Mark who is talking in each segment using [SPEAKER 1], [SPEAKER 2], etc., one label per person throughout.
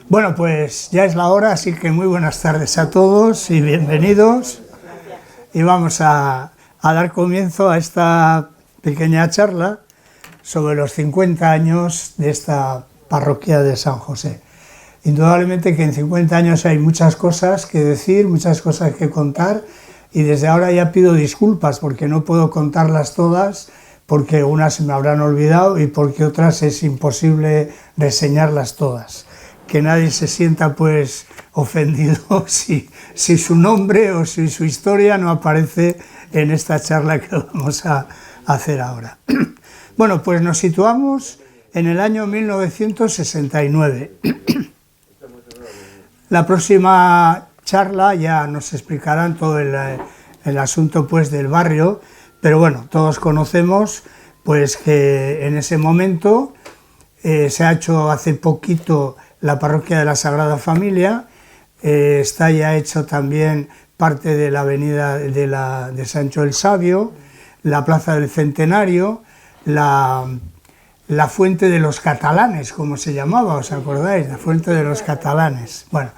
[SPEAKER 1] Bueno, pues ya es la hora, así que muy buenas tardes a todos y bienvenidos. Y vamos a dar comienzo a esta pequeña charla sobre los 50 años de esta parroquia de San José. Indudablemente que en 50 años hay muchas cosas que decir, muchas cosas que contar, y desde ahora ya pido disculpas porque no puedo contarlas todas, porque unas se me habrán olvidado y porque otras es imposible reseñarlas todas. Que nadie se sienta pues ofendido si su nombre o si su historia no aparece en esta charla que vamos a hacer ahora. Bueno, pues nos situamos en el año 1969. La próxima charla ya nos explicarán todo el asunto pues del barrio, pero bueno, todos conocemos pues que en ese momento se ha hecho hace poquito la parroquia de la Sagrada Familia, está ya hecho también parte de la avenida de Sancho el Sabio, la Plaza del Centenario, la Fuente de los Catalanes, como se llamaba, ¿os acordáis? La Fuente de los Catalanes. Bueno,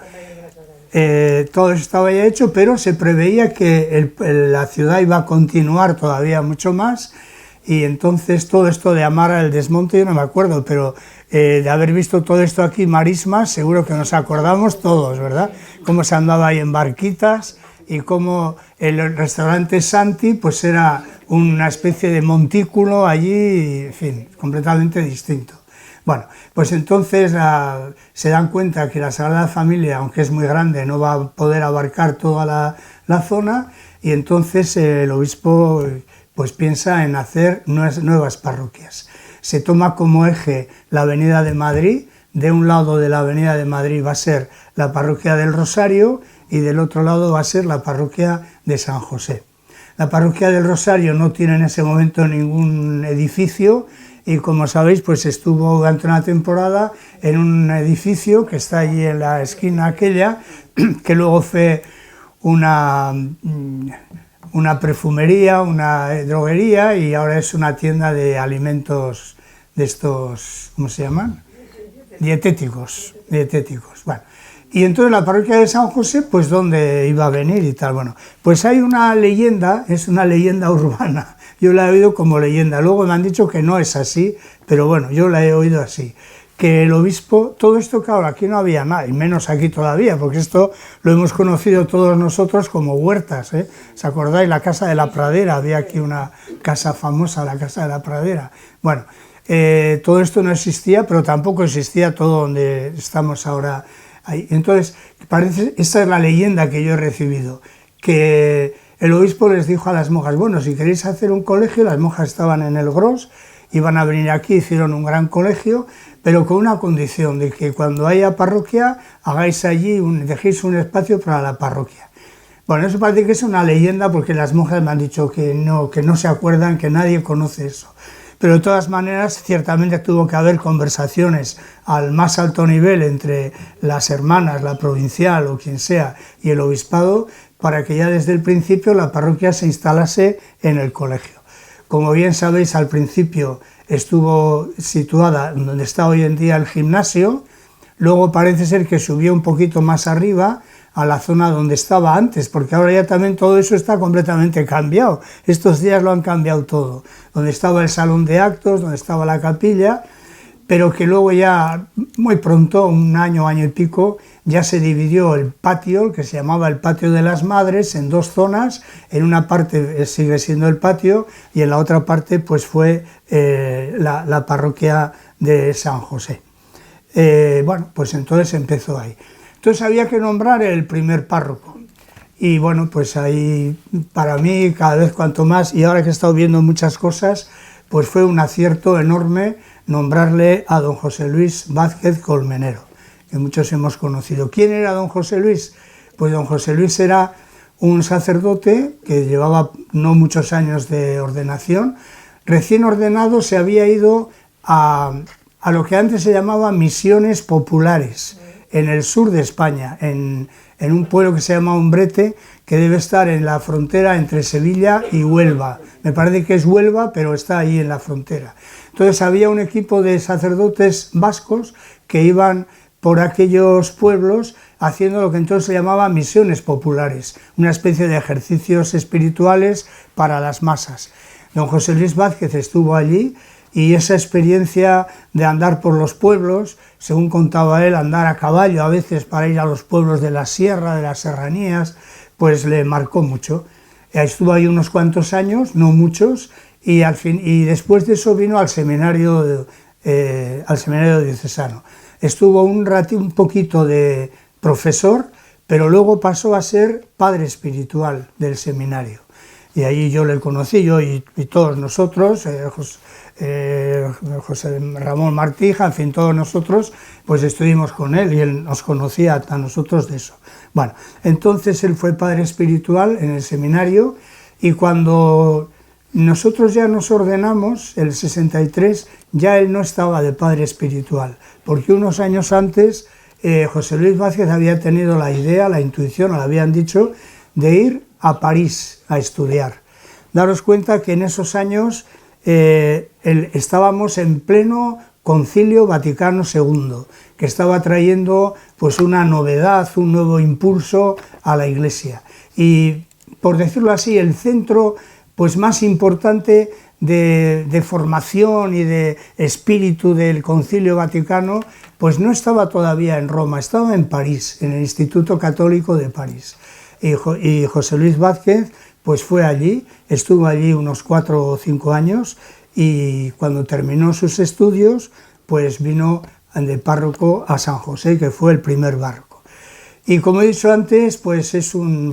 [SPEAKER 1] todo eso estaba ya hecho, pero se preveía que la ciudad iba a continuar todavía mucho más, y entonces todo esto de Amara, el desmonte, yo no me acuerdo, pero de haber visto todo esto aquí, marismas, seguro que nos acordamos todos, ¿verdad? Cómo se andaba ahí en barquitas y cómo el restaurante Santi pues era una especie de montículo allí, en fin, completamente distinto. Bueno, pues entonces se dan cuenta que la Sagrada Familia, aunque es muy grande, no va a poder abarcar toda la zona, y entonces el obispo pues piensa en hacer nuevas parroquias. Se toma como eje la Avenida de Madrid. De un lado de la Avenida de Madrid va a ser la parroquia del Rosario y del otro lado va a ser la parroquia de San José. La parroquia del Rosario no tiene en ese momento ningún edificio y, como sabéis, pues estuvo durante una temporada en un edificio que está allí en la esquina aquella, que luego fue una perfumería, una droguería, y ahora es una tienda de alimentos de estos, ¿cómo se llaman? Dietéticos. Bueno, y entonces la parroquia de San José, pues ¿dónde iba a venir y tal? Bueno, pues hay una leyenda, es una leyenda urbana, yo la he oído como leyenda, luego me han dicho que no es así, pero bueno, yo la he oído así, que el obispo, todo esto, claro, aquí no había nada, y menos aquí todavía, porque esto lo hemos conocido todos nosotros como huertas, ¿eh? ¿Os acordáis? La Casa de la Pradera, había aquí una casa famosa, la Casa de la Pradera. Bueno, todo esto no existía, pero tampoco existía todo donde estamos ahora ahí. Entonces, esta es la leyenda que yo he recibido, que el obispo les dijo a las monjas, bueno, si queréis hacer un colegio, las monjas estaban en el Gros, iban a venir aquí, hicieron un gran colegio, pero con una condición, de que cuando haya parroquia, hagáis allí, dejéis un espacio para la parroquia. Bueno, eso parece que es una leyenda, porque las monjas me han dicho que no se acuerdan, que nadie conoce eso. Pero de todas maneras, ciertamente tuvo que haber conversaciones al más alto nivel entre las hermanas, la provincial o quien sea, y el obispado, para que ya desde el principio la parroquia se instalase en el colegio. Como bien sabéis, al principio estuvo situada donde está hoy en día el gimnasio, luego parece ser que subió un poquito más arriba, a la zona donde estaba antes, porque ahora ya también todo eso está completamente cambiado. Estos días lo han cambiado todo. Donde estaba el salón de actos, donde estaba la capilla, pero que luego ya muy pronto, un año y pico, ya se dividió el patio, que se llamaba el Patio de las Madres, en dos zonas. En una parte sigue siendo el patio y en la otra parte pues fue la parroquia de San José. Bueno, pues entonces empezó ahí. Entonces había que nombrar el primer párroco, y bueno, pues ahí para mí cada vez cuanto más, y ahora que he estado viendo muchas cosas, pues fue un acierto enorme nombrarle a don José Luis Vázquez Colmenero, que muchos hemos conocido. ¿Quién era don José Luis? Pues don José Luis era un sacerdote que llevaba no muchos años de ordenación, recién ordenado, se había ido a lo que antes se llamaba misiones populares, en el sur de España, en un pueblo que se llama Umbrete, que debe estar en la frontera entre Sevilla y Huelva. Me parece que es Huelva, pero está ahí en la frontera. Entonces había un equipo de sacerdotes vascos que iban por aquellos pueblos haciendo lo que entonces se llamaba misiones populares, una especie de ejercicios espirituales para las masas. Don José Luis Vázquez estuvo allí y esa experiencia de andar por los pueblos, según contaba él, andar a caballo a veces para ir a los pueblos de la sierra, de las serranías, pues le marcó mucho. Estuvo ahí unos cuantos años, no muchos, y después de eso vino al seminario diocesano. Estuvo un poquito de profesor, pero luego pasó a ser padre espiritual del seminario. Y ahí yo le conocí, yo y todos nosotros, José Ramón Martija, en fin, todos nosotros, pues estuvimos con él y él nos conocía a nosotros de eso. Bueno, entonces él fue padre espiritual en el seminario y cuando nosotros ya nos ordenamos, el 63, ya él no estaba de padre espiritual, porque unos años antes José Luis Vázquez había tenido la idea, la intuición, le habían dicho, de ir a París a estudiar. Daros cuenta que en esos años estábamos en pleno Concilio Vaticano II, que estaba trayendo pues una novedad, un nuevo impulso a la Iglesia. Y, por decirlo así, el centro pues más importante de formación y de espíritu del Concilio Vaticano, pues no estaba todavía en Roma, estaba en París, en el Instituto Católico de París. Y José Luis Vázquez pues fue allí, estuvo allí unos 4 o 5 años y cuando terminó sus estudios pues vino de párroco a San José, que fue el primer párroco. Y como he dicho antes, pues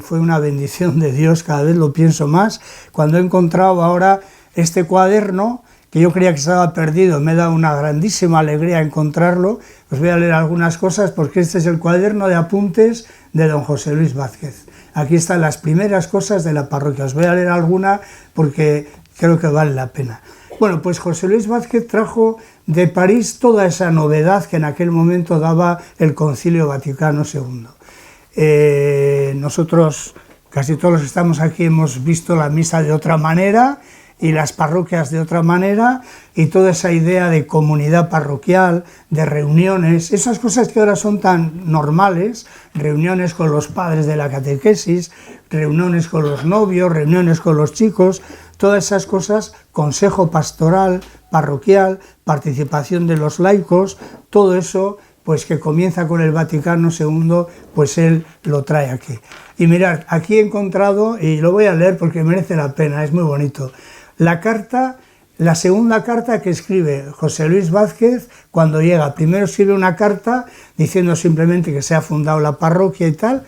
[SPEAKER 1] fue una bendición de Dios, cada vez lo pienso más, cuando he encontrado ahora este cuaderno, que yo creía que estaba perdido, me da una grandísima alegría encontrarlo. Os voy a leer algunas cosas porque este es el cuaderno de apuntes de don José Luis Vázquez. Aquí están las primeras cosas de la parroquia, os voy a leer alguna porque creo que vale la pena. Bueno, pues José Luis Vázquez trajo de París toda esa novedad que en aquel momento daba el Concilio Vaticano II. Nosotros, casi todos los que estamos aquí, hemos visto la misa de otra manera y las parroquias de otra manera, y toda esa idea de comunidad parroquial, de reuniones, esas cosas que ahora son tan normales, reuniones con los padres de la catequesis, reuniones con los novios, reuniones con los chicos, todas esas cosas, consejo pastoral, parroquial, participación de los laicos, todo eso pues que comienza con el Vaticano II, pues él lo trae aquí. Y mirad, aquí he encontrado, y lo voy a leer porque merece la pena, es muy bonito, la segunda carta que escribe José Luis Vázquez cuando llega. Primero escribe una carta diciendo simplemente que se ha fundado la parroquia y tal,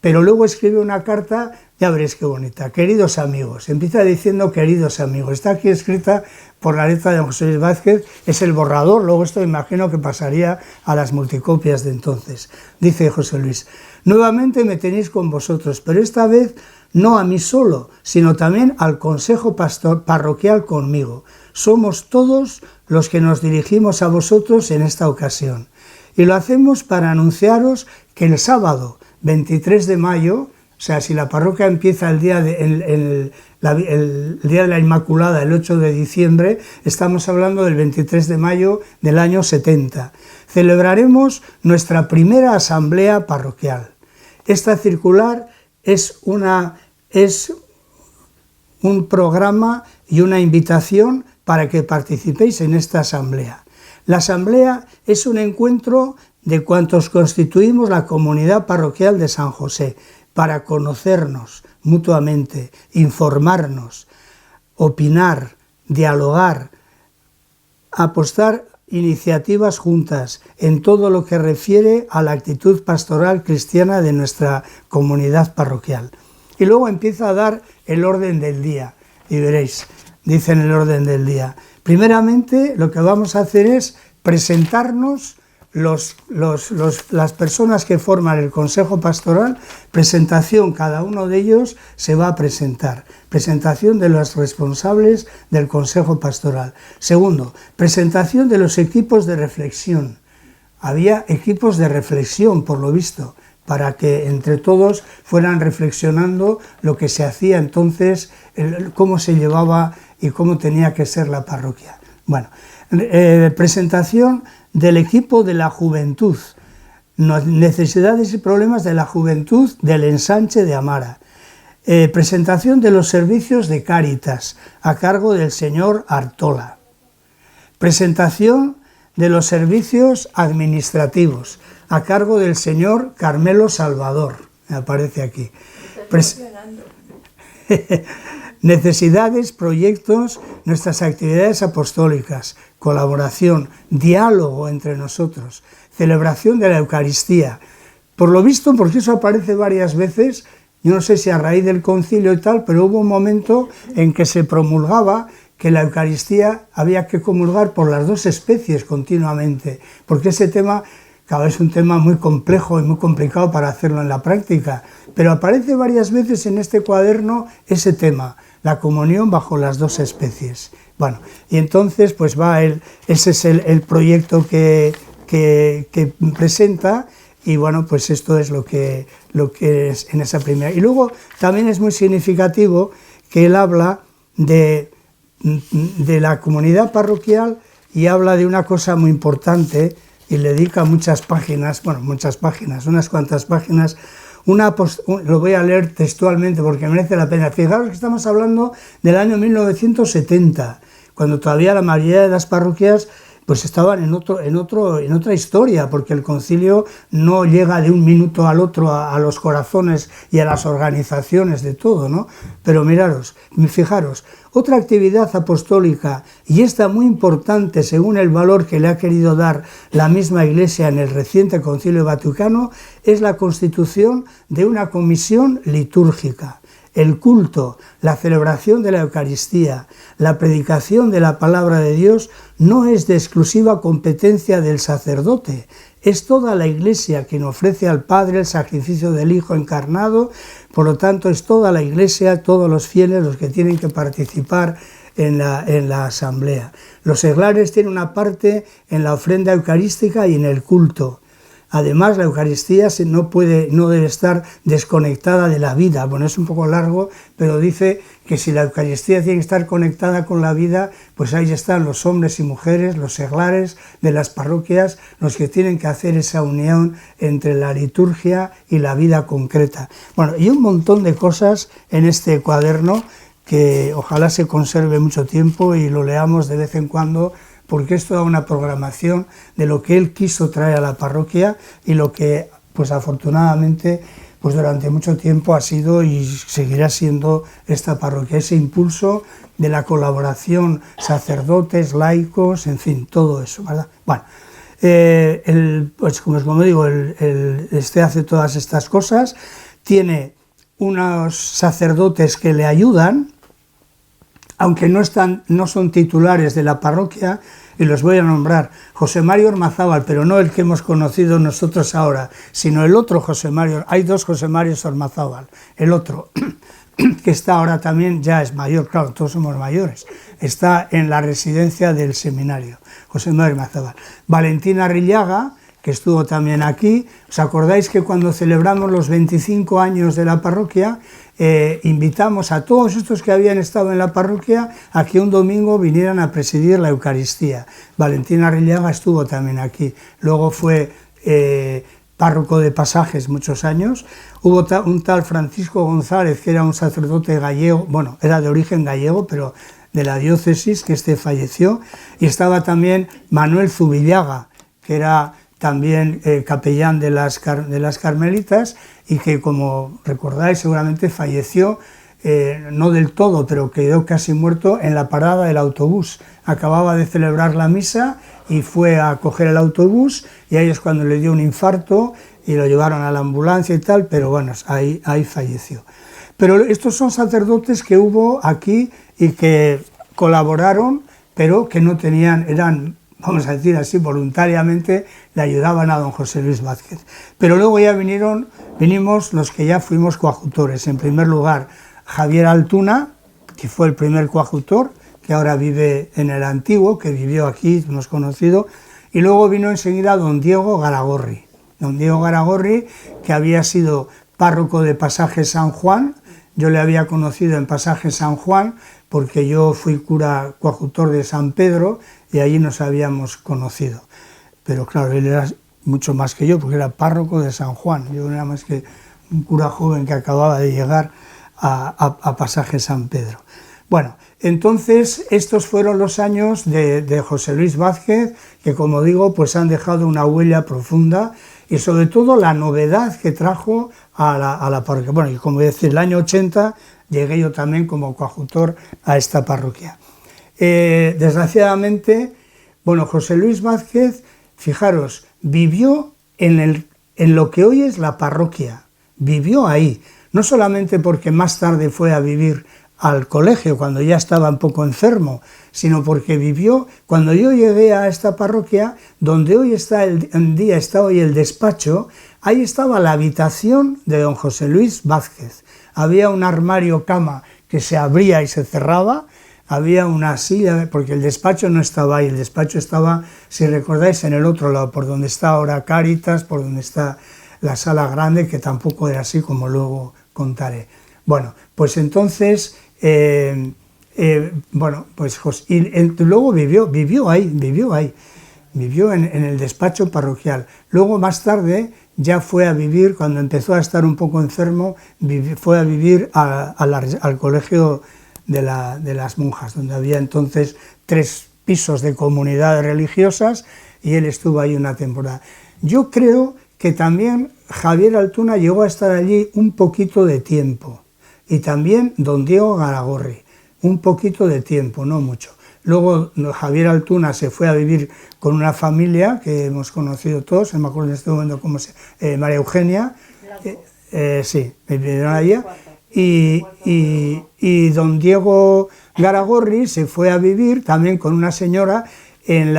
[SPEAKER 1] pero luego escribe una carta, ya veréis qué bonita, queridos amigos, empieza diciendo queridos amigos, está aquí escrita por la letra de José Luis Vázquez, es el borrador, luego esto imagino que pasaría a las multicopias de entonces. Dice José Luis, nuevamente me tenéis con vosotros, pero esta vez no a mí solo, sino también al consejo parroquial conmigo. Somos todos los que nos dirigimos a vosotros en esta ocasión. Y lo hacemos para anunciaros que el sábado 23 de mayo, o sea, si la parroquia empieza el día de la Inmaculada, el 8 de diciembre, estamos hablando del 23 de mayo del año 70. Celebraremos nuestra primera asamblea parroquial. Esta circular es un programa y una invitación para que participéis en esta asamblea. La asamblea es un encuentro de cuantos constituimos la comunidad parroquial de San José, para conocernos mutuamente, informarnos, opinar, dialogar, apostar iniciativas juntas en todo lo que refiere a la actitud pastoral cristiana de nuestra comunidad parroquial. Y luego empieza a dar el orden del día, y veréis, dice en el orden del día. Primeramente, lo que vamos a hacer es presentarnos las personas que forman el Consejo Pastoral, presentación, cada uno de ellos se va a presentar, presentación de los responsables del Consejo Pastoral. Segundo, presentación de los equipos de reflexión. Había equipos de reflexión, por lo visto, para que entre todos fueran reflexionando lo que se hacía entonces, cómo se llevaba y cómo tenía que ser la parroquia. Bueno, presentación del equipo de la juventud. necesidades y problemas de la juventud del ensanche de Amara. Presentación de los servicios de Cáritas, a cargo del señor Artola. Presentación de los servicios administrativos, a cargo del señor Carmelo Salvador, me aparece aquí. Necesidades, proyectos, nuestras actividades apostólicas, colaboración, diálogo entre nosotros, celebración de la Eucaristía. Por lo visto, porque eso aparece varias veces, yo no sé si a raíz del concilio y tal, pero hubo un momento en que se promulgaba que la Eucaristía había que comulgar por las dos especies continuamente, porque ese tema, claro, es un tema muy complejo y muy complicado para hacerlo en la práctica, pero aparece varias veces en este cuaderno ese tema, la comunión bajo las dos especies. Bueno, y entonces pues ese es el proyecto que presenta, y bueno, pues esto es lo que es en esa primera. Y luego también es muy significativo que él habla de la comunidad parroquial y habla de una cosa muy importante y le dedica muchas páginas, unas cuantas páginas. Lo voy a leer textualmente porque merece la pena. Fijaros que estamos hablando del año 1970, cuando todavía la mayoría de las parroquias pues estaban en otra historia, porque el concilio no llega de un minuto al otro a los corazones y a las organizaciones de todo, ¿no? Pero fijaros, otra actividad apostólica, y esta muy importante según el valor que le ha querido dar la misma Iglesia en el reciente Concilio Vaticano, es la constitución de una comisión litúrgica. El culto, la celebración de la Eucaristía, la predicación de la palabra de Dios no es de exclusiva competencia del sacerdote, es toda la Iglesia quien ofrece al Padre el sacrificio del Hijo encarnado, por lo tanto es toda la Iglesia, todos los fieles los que tienen que participar en la asamblea. Los seglares tienen una parte en la ofrenda eucarística y en el culto. Además, la Eucaristía no debe estar desconectada de la vida. Bueno, es un poco largo, pero dice que si la Eucaristía tiene que estar conectada con la vida, pues ahí están los hombres y mujeres, los seglares de las parroquias, los que tienen que hacer esa unión entre la liturgia y la vida concreta. Bueno, y un montón de cosas en este cuaderno que ojalá se conserve mucho tiempo y lo leamos de vez en cuando, porque es toda una programación de lo que él quiso traer a la parroquia y lo que, pues afortunadamente, pues durante mucho tiempo ha sido y seguirá siendo esta parroquia, ese impulso de la colaboración, sacerdotes, laicos, en fin, todo eso, ¿verdad? Bueno, pues como digo, hace todas estas cosas, tiene unos sacerdotes que le ayudan, aunque no son titulares de la parroquia, y los voy a nombrar: José Mario Ormazábal, pero no el que hemos conocido nosotros ahora, sino el otro José Mario. Hay dos José Marios Ormazábal, el otro, que está ahora también, ya es mayor, claro, todos somos mayores, está en la residencia del seminario, José Mario Ormazábal. Valentina Arrillaga, que estuvo también aquí. ¿Os acordáis que cuando celebramos los 25 años de la parroquia, invitamos a todos estos que habían estado en la parroquia a que un domingo vinieran a presidir la Eucaristía? Valentina Arrillaga estuvo también aquí. Luego fue párroco de Pasajes muchos años. Hubo un tal Francisco González, que era un sacerdote gallego, bueno, era de origen gallego, pero de la diócesis, que falleció. Y estaba también Manuel Zubillaga, que era también capellán de las Carmelitas, y que, como recordáis, seguramente falleció, no del todo, pero quedó casi muerto en la parada del autobús. Acababa de celebrar la misa y fue a coger el autobús, y ahí es cuando le dio un infarto y lo llevaron a la ambulancia y tal, pero bueno, ahí falleció. Pero estos son sacerdotes que hubo aquí y que colaboraron, pero que no tenían, vamos a decir así, voluntariamente le ayudaban a don José Luis Vázquez. Pero luego ya vinimos los que ya fuimos coadjutores. En primer lugar, Javier Altuna, que fue el primer coadjutor, que ahora vive en el Antiguo, que vivió aquí, hemos conocido, y luego vino enseguida don Diego Garagorri. Don Diego Garagorri, que había sido párroco de Pasaje San Juan. Yo le había conocido en Pasaje San Juan, porque yo fui cura coadjutor de San Pedro, y allí nos habíamos conocido. Pero claro, él era mucho más que yo, porque era párroco de San Juan. Yo era más que un cura joven que acababa de llegar a Pasaje San Pedro. Bueno, entonces estos fueron los años de José Luis Vázquez, que como digo, pues han dejado una huella profunda y sobre todo la novedad que trajo a la parroquia. Bueno, y como decía, el año 80 llegué yo también como coadjutor a esta parroquia. Desgraciadamente, bueno, José Luis Vázquez, fijaros, vivió en lo que hoy es la parroquia, vivió ahí, no solamente porque más tarde fue a vivir al colegio cuando ya estaba un poco enfermo, sino porque vivió, cuando yo llegué a esta parroquia, donde hoy está está hoy el despacho, ahí estaba la habitación de don José Luis Vázquez. Había un armario cama que se abría y se cerraba, había una silla, porque el despacho no estaba ahí, el despacho estaba, si recordáis, en el otro lado, por donde está ahora Cáritas, por donde está la sala grande, que tampoco era así, como luego contaré. Bueno, pues entonces, luego vivió ahí, vivió en el despacho parroquial. Luego, más tarde, ya fue a vivir, cuando empezó a estar un poco enfermo, fue a vivir al colegio de las monjas, donde había entonces 3 pisos de comunidades religiosas, y él estuvo ahí una temporada. Yo creo que también Javier Altuna llegó a estar allí un poquito de tiempo, y también don Diego Garagorri, un poquito de tiempo, no mucho. Luego Javier Altuna se fue a vivir con una familia que hemos conocido todos, no me acuerdo en este momento cómo se llama, María Eugenia, sí, vivieron allá, y don Diego Garagorri se fue a vivir también con una señora en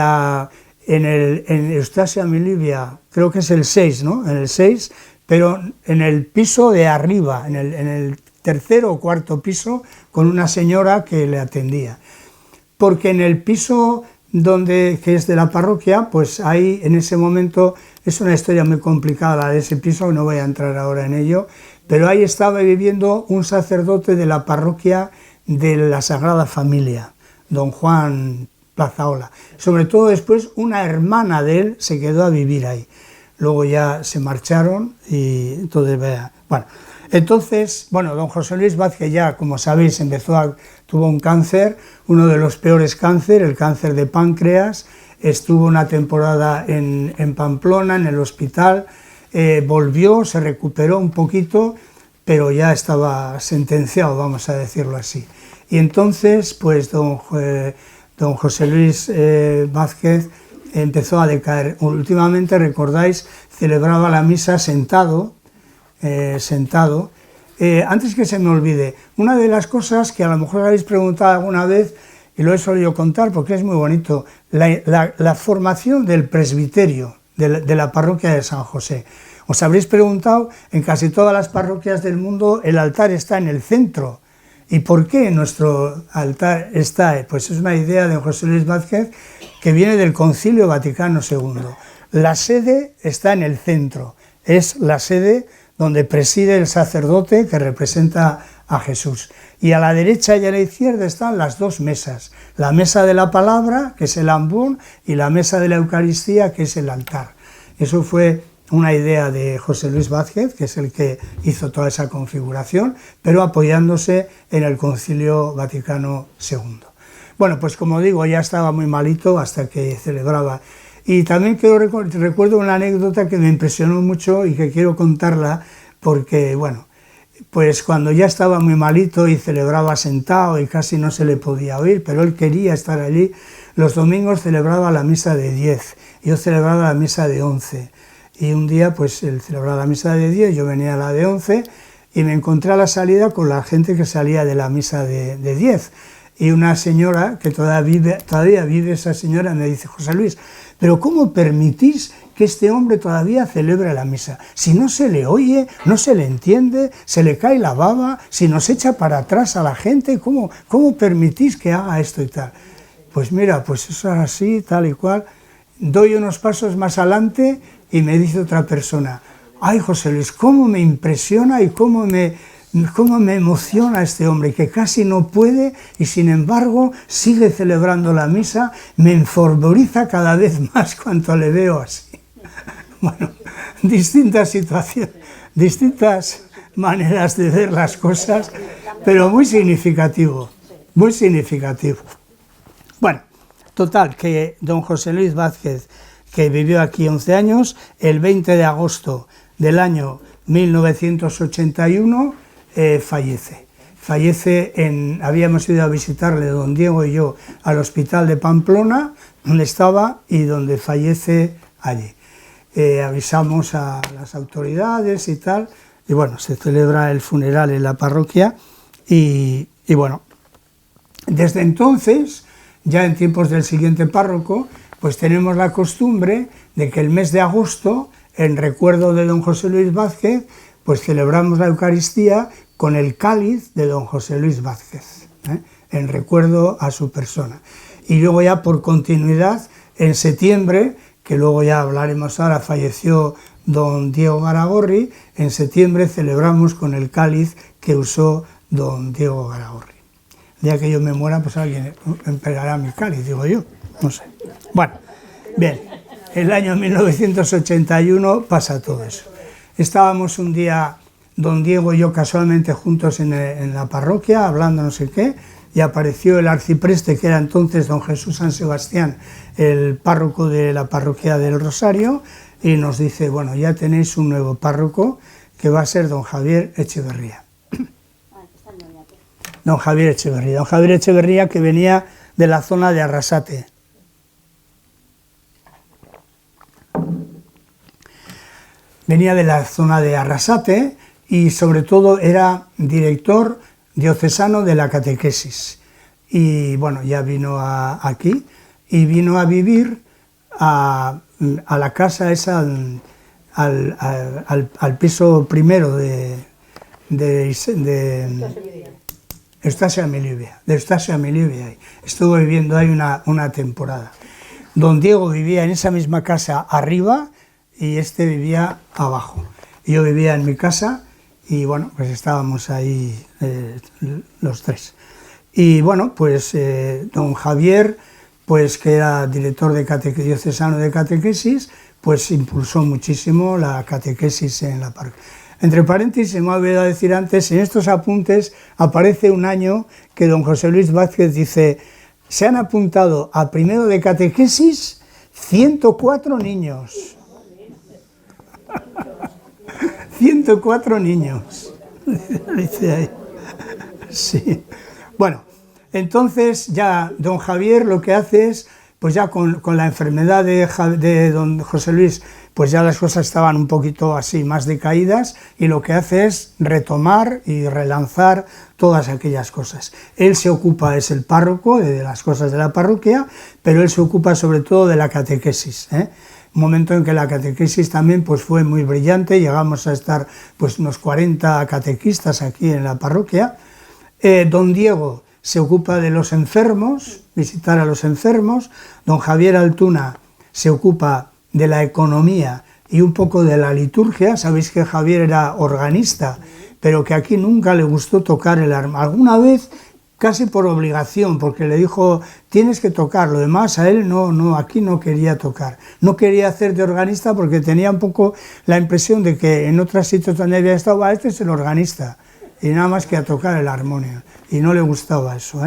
[SPEAKER 1] Eustasia Milivia, creo que es el 6, ¿no? En el 6, pero en el piso de arriba, en el tercero o cuarto piso, con una señora que le atendía. Porque en el piso que es de la parroquia, pues ahí en ese momento, es una historia muy complicada la de ese piso, no voy a entrar ahora en ello, pero ahí estaba viviendo un sacerdote de la parroquia de la Sagrada Familia, don Juan Plazaola. Sobre todo después una hermana de él se quedó a vivir ahí. Luego ya se marcharon y entonces, bueno. Entonces, bueno, don José Luis Vázquez ya, como sabéis, tuvo un cáncer, uno de los peores cánceres, el cáncer de páncreas, estuvo una temporada en Pamplona, en el hospital, volvió, se recuperó un poquito, pero ya estaba sentenciado, vamos a decirlo así. Y entonces, pues don José Luis Vázquez empezó a decaer. Últimamente, recordáis, celebraba la misa sentado. Antes que se me olvide, una de las cosas que a lo mejor habéis preguntado alguna vez, y lo he solido contar porque es muy bonito, la formación del presbiterio de la parroquia de San José. Os habréis preguntado, en casi todas las parroquias del mundo el altar está en el centro. ¿Y por qué nuestro altar está? Pues es una idea de José Luis Vázquez que viene del Concilio Vaticano II. La sede está en el centro, es la sede donde preside el sacerdote que representa a Jesús. Y a la derecha y a la izquierda están las 2 mesas, la mesa de la palabra, que es el ambón, y la mesa de la Eucaristía, que es el altar. Eso fue una idea de José Luis Vázquez, que es el que hizo toda esa configuración, pero apoyándose en el Concilio Vaticano II. Bueno, pues como digo, ya estaba muy malito hasta que celebraba. Y también recuerdo una anécdota que me impresionó mucho y que quiero contarla porque, bueno, pues cuando ya estaba muy malito y celebraba sentado y casi no se le podía oír, pero él quería estar allí, los domingos celebraba la misa de 10, yo celebraba la misa de 11. Y un día, pues él celebraba la misa de 10, yo venía a la de 11 y me encontré a la salida con la gente que salía de la misa de 10. Y una señora, que todavía vive esa señora, me dice: José Luis, ¿pero cómo permitís que este hombre todavía celebre la misa? Si no se le oye, no se le entiende, se le cae la baba, si nos echa para atrás a la gente, ¿cómo permitís que haga esto y tal? Pues mira, pues eso es así, tal y cual. Doy unos pasos más adelante y me dice otra persona: ay, José Luis, cómo me impresiona y cómo me emociona este hombre, que casi no puede y sin embargo sigue celebrando la misa, me enfervoriza cada vez más cuando le veo así. Bueno, distintas situaciones, distintas maneras de ver las cosas, pero muy significativo, muy significativo. Bueno, total, que don José Luis Vázquez, que vivió aquí 11 años, el 20 de agosto del año 1981 fallece. Habíamos ido a visitarle don Diego y yo al hospital de Pamplona, donde estaba, y donde fallece allí. Avisamos a las autoridades y tal, y bueno, se celebra el funeral en la parroquia, y bueno, desde entonces, ya en tiempos del siguiente párroco, pues tenemos la costumbre de que el mes de agosto, en recuerdo de don José Luis Vázquez, pues celebramos la Eucaristía con el cáliz de don José Luis Vázquez, en recuerdo a su persona. Y luego ya por continuidad, en septiembre, que luego ya hablaremos ahora, falleció don Diego Garagorri, en septiembre celebramos con el cáliz que usó don Diego Garagorri. El día que yo me muera, pues alguien empeñará mi cáliz, digo yo, no sé. Bueno, bien, el año 1981 pasa todo eso. Estábamos un día, don Diego y yo casualmente juntos en la parroquia, hablando no sé qué, y apareció el arcipreste, que era entonces don Jesús San Sebastián, el párroco de la parroquia del Rosario, y nos dice, bueno, ya tenéis un nuevo párroco, que va a ser don Javier Echeverría. Don Javier Echeverría, que venía de la zona de Arrasate. Venía de la zona de Arrasate y sobre todo era director diocesano de la catequesis. Y bueno, ya vino aquí y vino a vivir a la casa esa, al piso primero de Eustacia Melivia. Estuvo viviendo ahí una temporada. Don Diego vivía en esa misma casa arriba y este vivía abajo. Yo vivía en mi casa y bueno, pues estábamos ahí los tres. Y bueno, pues don Javier, pues que era director diocesano de catequesis, pues impulsó muchísimo la catequesis en la parroquia. Entre paréntesis, se me ha olvidado decir antes, en estos apuntes aparece un año que don José Luis Vázquez dice, se han apuntado a primero de catequesis 104 niños. 104 niños, dice ahí. Sí. Bueno, entonces ya don Javier lo que hace es, pues ya con la enfermedad de don José Luis, pues ya las cosas estaban un poquito así más decaídas, y lo que hace es retomar y relanzar todas aquellas cosas. Él se ocupa, es el párroco de las cosas de la parroquia, pero él se ocupa sobre todo de la catequesis, un momento en que la catequesis también pues fue muy brillante, llegamos a estar pues unos 40 catequistas aquí en la parroquia. Don Diego se ocupa de los enfermos, visitar a los enfermos. Don Javier Altuna se ocupa de la economía y un poco de la liturgia. Sabéis que Javier era organista, pero que aquí nunca le gustó tocar el arma. Alguna vez casi por obligación, porque le dijo, tienes que tocar, lo demás a él aquí no quería tocar. No quería hacer de organista porque tenía un poco la impresión de que en otros sitios donde había estado, este es el organista, y nada más que a tocar el armonio, y no le gustaba eso,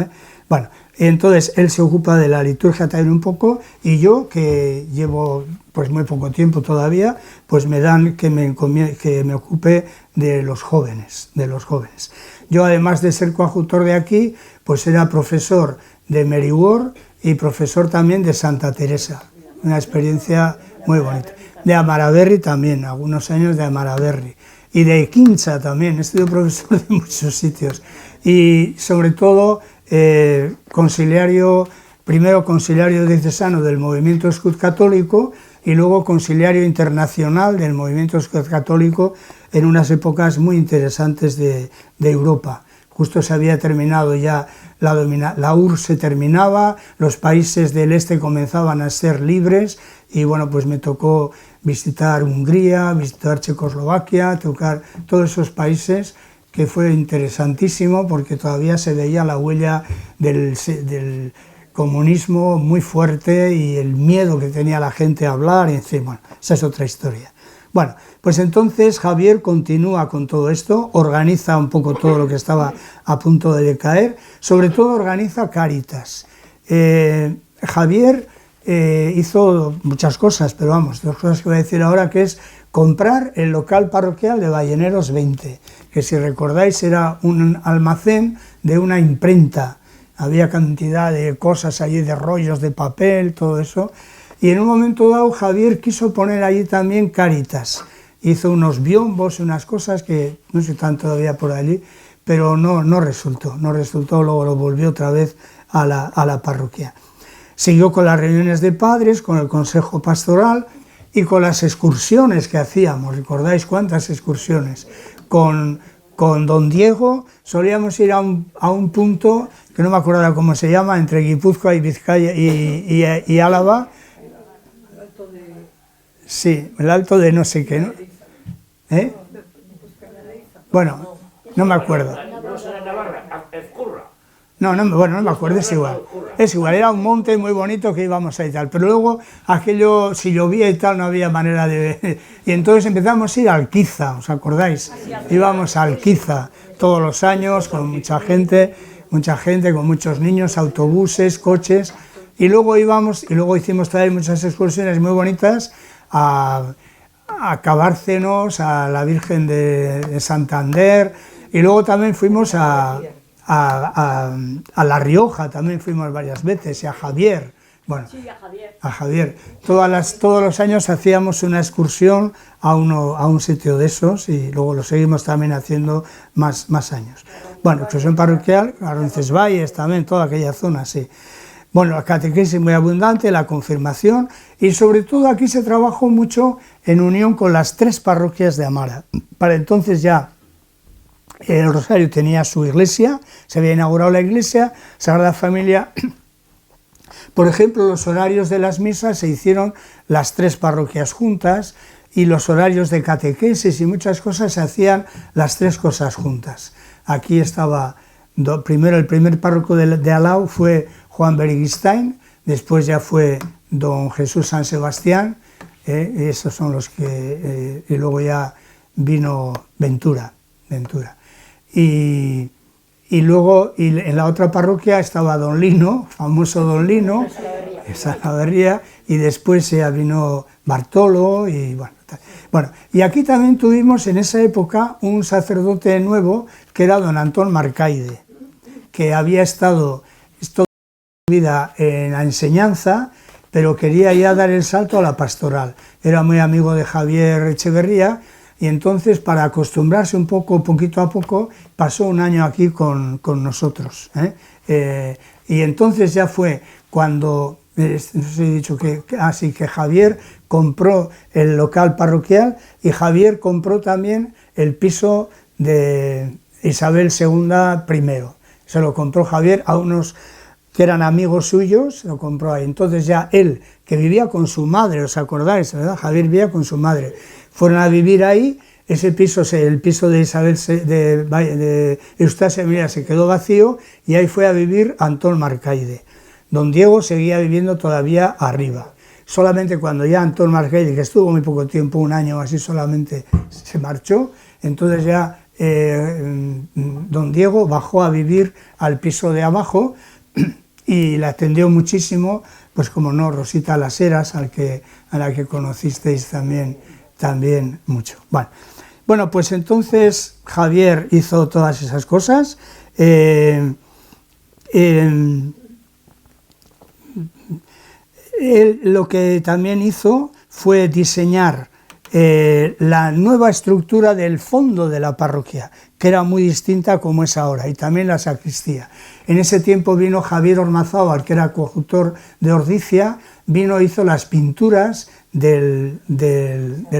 [SPEAKER 1] Bueno, entonces él se ocupa de la liturgia también un poco, y yo, que llevo pues muy poco tiempo todavía, pues me dan que me ocupe de los jóvenes, Yo, además de ser coadjutor de aquí, pues era profesor de Mary Ward y profesor también de Santa Teresa, una experiencia muy bonita. De Amaraberri también, algunos años de Amaraberri. Y de Quincha también, he sido profesor de muchos sitios. Y sobre todo, primero conciliario diocesano del movimiento Escut Católico y luego conciliario internacional del movimiento Escut Católico en unas épocas muy interesantes de Europa. Justo se había terminado ya, la URSS se terminaba, los países del este comenzaban a ser libres, y bueno, pues me tocó visitar Hungría, visitar Checoslovaquia, tocar todos esos países, que fue interesantísimo porque todavía se veía la huella del comunismo muy fuerte y el miedo que tenía la gente a hablar, y en fin, bueno, esa es otra historia. Bueno, pues entonces Javier continúa con todo esto, organiza un poco todo lo que estaba a punto de decaer, sobre todo organiza Cáritas. Javier hizo muchas cosas, pero vamos, dos cosas que voy a decir ahora, que es comprar el local parroquial de Balleneros 20, que si recordáis era un almacén de una imprenta, había cantidad de cosas allí, de rollos de papel, todo eso, y en un momento dado Javier quiso poner allí también Cáritas, hizo unos biombos, unas cosas que no sé si están todavía por allí, pero no resultó, luego lo volvió otra vez a la parroquia. Siguió con las reuniones de padres, con el consejo pastoral y con las excursiones que hacíamos. ¿Recordáis cuántas excursiones? Con don Diego solíamos ir a un punto, que no me acuerdo cómo se llama, entre Guipúzcoa y Vizcaya y Álava. Sí, el alto de no sé qué, ¿no? Bueno, no me acuerdo. No me acuerdo, es igual, era un monte muy bonito que íbamos a y tal, pero luego aquello, si llovía y tal, no había manera de ver, y entonces empezamos a ir a Alquiza, ¿os acordáis? Íbamos a Alquiza todos los años con mucha gente, con muchos niños, autobuses, coches, y luego hicimos también muchas excursiones muy bonitas a Cabárcenos, a la Virgen de Santander, y luego también fuimos a La Rioja, también fuimos varias veces, y a Javier. Bueno, sí, a Javier. Todos los años hacíamos una excursión a un sitio de esos, y luego lo seguimos también haciendo más años. Bueno, excursión parroquial, a Roncesvalles también, toda aquella zona, sí. Bueno, la catequesis muy abundante, la confirmación, y sobre todo aquí se trabajó mucho en unión con las 3 parroquias de Amara. Para entonces ya el Rosario tenía su iglesia, se había inaugurado la iglesia, Sagrada Familia. Por ejemplo, los horarios de las misas se hicieron las 3 parroquias juntas, y los horarios de catequesis y muchas cosas se hacían las 3 cosas juntas. Aquí estaba, primero el primer párroco de Alau fue Juan Beriguistain, después ya fue don Jesús San Sebastián, esos son los que, y luego ya vino Ventura. Y luego en la otra parroquia estaba don Lino, famoso don Lino, Salaverría, y después ya vino Bartolo, y bueno, y aquí también tuvimos en esa época un sacerdote nuevo que era don Antón Marcaide, que había estado toda su vida en la enseñanza, pero quería ya dar el salto a la pastoral. Era muy amigo de Javier Echeverría, y entonces, para acostumbrarse poquito a poco, pasó un año aquí con nosotros. Y entonces ya fue cuando, no sé si he dicho que Javier compró el local parroquial, y Javier compró también el piso de Isabel II primero. Se lo compró Javier a unos que eran amigos suyos, se lo compró ahí. Entonces ya él, que vivía con su madre, ¿os acordáis, verdad? Javier vivía con su madre. Fueron a vivir ahí, el piso de Isabel, de Eustacia Mira, se quedó vacío, y ahí fue a vivir Antón Marcaide. Don Diego seguía viviendo todavía arriba. Solamente cuando ya Antón Marcaide, que estuvo muy poco tiempo, un año así solamente, se marchó, entonces ya don Diego bajó a vivir al piso de abajo, y le atendió muchísimo, pues como no, Rosita Las Heras, a la que conocisteis también mucho. Bueno, pues entonces Javier hizo todas esas cosas. Él lo que también hizo fue diseñar la nueva estructura del fondo de la parroquia, que era muy distinta como es ahora, y también la sacristía. En ese tiempo vino Javier Ormazábal, que era coadjutor de Ordicia, hizo las pinturas del